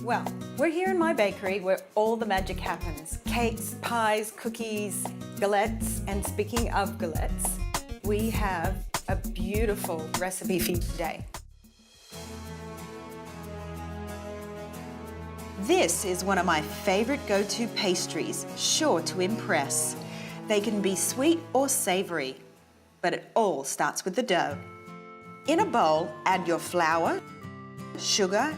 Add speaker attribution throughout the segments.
Speaker 1: Well, we're here in my bakery where all the magic happens. Cakes, pies, cookies, galettes, and speaking of galettes, we have a beautiful recipe for you today. This is one of my favorite go-to pastries, sure to impress. They can be sweet or savory, but it all starts with the dough. In a bowl, add your flour, sugar,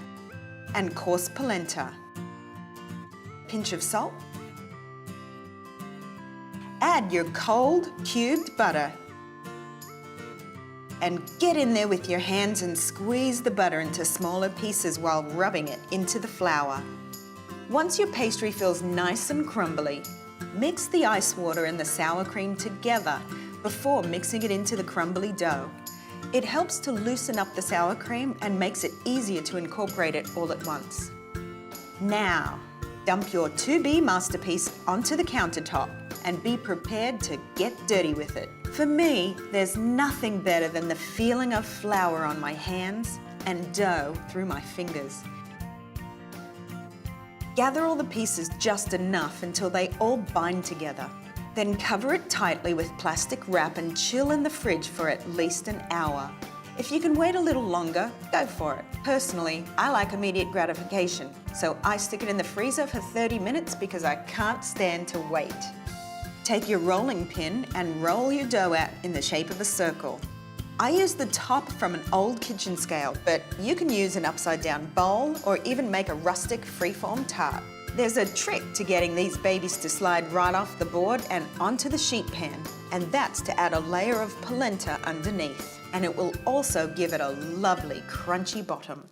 Speaker 1: and coarse polenta. Pinch of salt. Add your cold, cubed butter. And get in there with your hands and squeeze the butter into smaller pieces while rubbing it into the flour. Once your pastry feels nice and crumbly, mix the ice water and the sour cream together before mixing it into the crumbly dough. It helps to loosen up the sour cream and makes it easier to incorporate it all at once. Now, dump your to-be masterpiece onto the countertop and be prepared to get dirty with it. For me, there's nothing better than the feeling of flour on my hands and dough through my fingers. Gather all the pieces just enough until they all bind together. Then cover it tightly with plastic wrap and chill in the fridge for at least an hour. If you can wait a little longer, go for it. Personally, I like immediate gratification, so I stick it in the freezer for 30 minutes because I can't stand to wait. Take your rolling pin and roll your dough out in the shape of a circle. I use the top from an old kitchen scale, but you can use an upside-down bowl or even make a rustic freeform tart. There's a trick to getting these babies to slide right off the board and onto the sheet pan, and that's to add a layer of polenta underneath, and it will also give it a lovely crunchy bottom.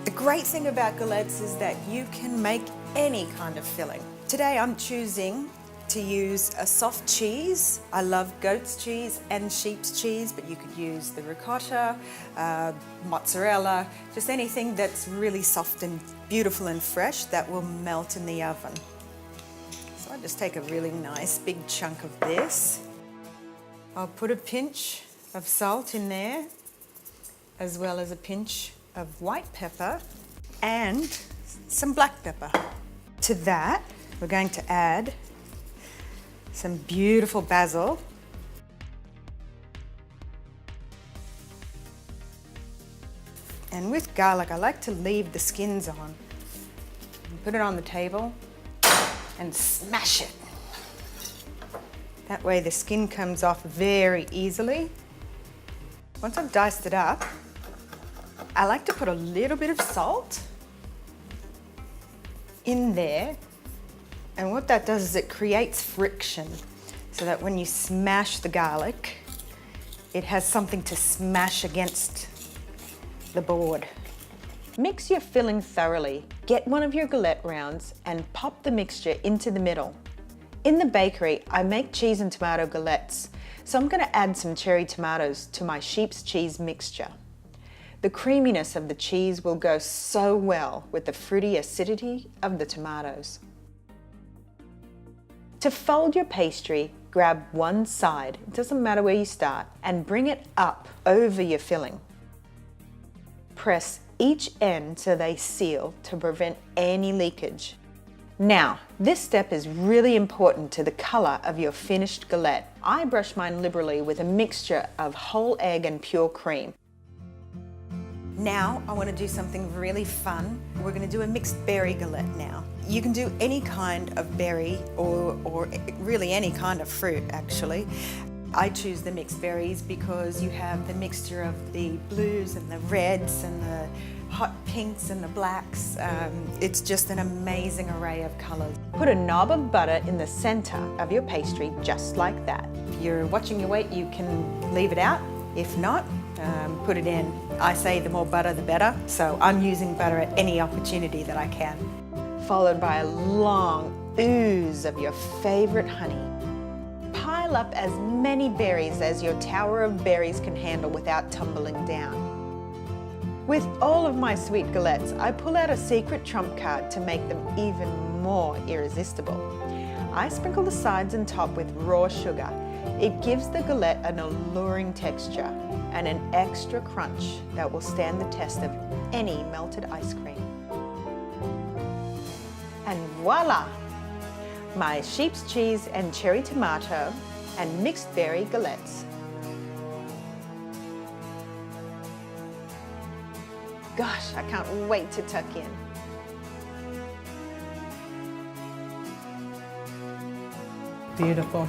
Speaker 1: The great thing about galettes is that you can make any kind of filling. Today I'm choosing to use a soft cheese. I love goat's cheese and sheep's cheese, but you could use the ricotta, mozzarella, just anything that's really soft and beautiful and fresh that will melt in the oven. So I just take a really nice big chunk of this. I'll put a pinch of salt in there, as well as a pinch of white pepper and some black pepper. To that, we're going to add some beautiful basil. And with garlic, I like to leave the skins on. Put it on the table and smash it. That way the skin comes off very easily. Once I've diced it up, I like to put a little bit of salt in there. And what that does is it creates friction so that when you smash the garlic, it has something to smash against the board. Mix your filling thoroughly. Get one of your galette rounds and pop the mixture into the middle. In the bakery, I make cheese and tomato galettes, so I'm going to add some cherry tomatoes to my sheep's cheese mixture. The creaminess of the cheese will go so well with the fruity acidity of the tomatoes. To fold your pastry, grab one side, it doesn't matter where you start, and bring it up over your filling. Press each end so they seal to prevent any leakage. Now, this step is really important to the color of your finished galette. I brush mine liberally with a mixture of whole egg and pure cream. Now I want to do something really fun. We're going to do a mixed berry galette now. You can do any kind of berry or really any kind of fruit actually. I choose the mixed berries because you have the mixture of the blues and the reds and the hot pinks and the blacks. It's just an amazing array of colors. Put a knob of butter in the center of your pastry just like that. If you're watching your weight, you can leave it out. If not, put it in. I say the more butter the better, so I'm using butter at any opportunity that I can. Followed by a long ooze of your favorite honey. Pile up as many berries as your tower of berries can handle without tumbling down. With all of my sweet galettes, I pull out a secret trump card to make them even more irresistible. I sprinkle the sides and top with raw sugar. It gives the galette an alluring texture and an extra crunch that will stand the test of any melted ice cream. And voila! My sheep's cheese and cherry tomato and mixed berry galettes. Gosh, I can't wait to tuck in.
Speaker 2: Beautiful.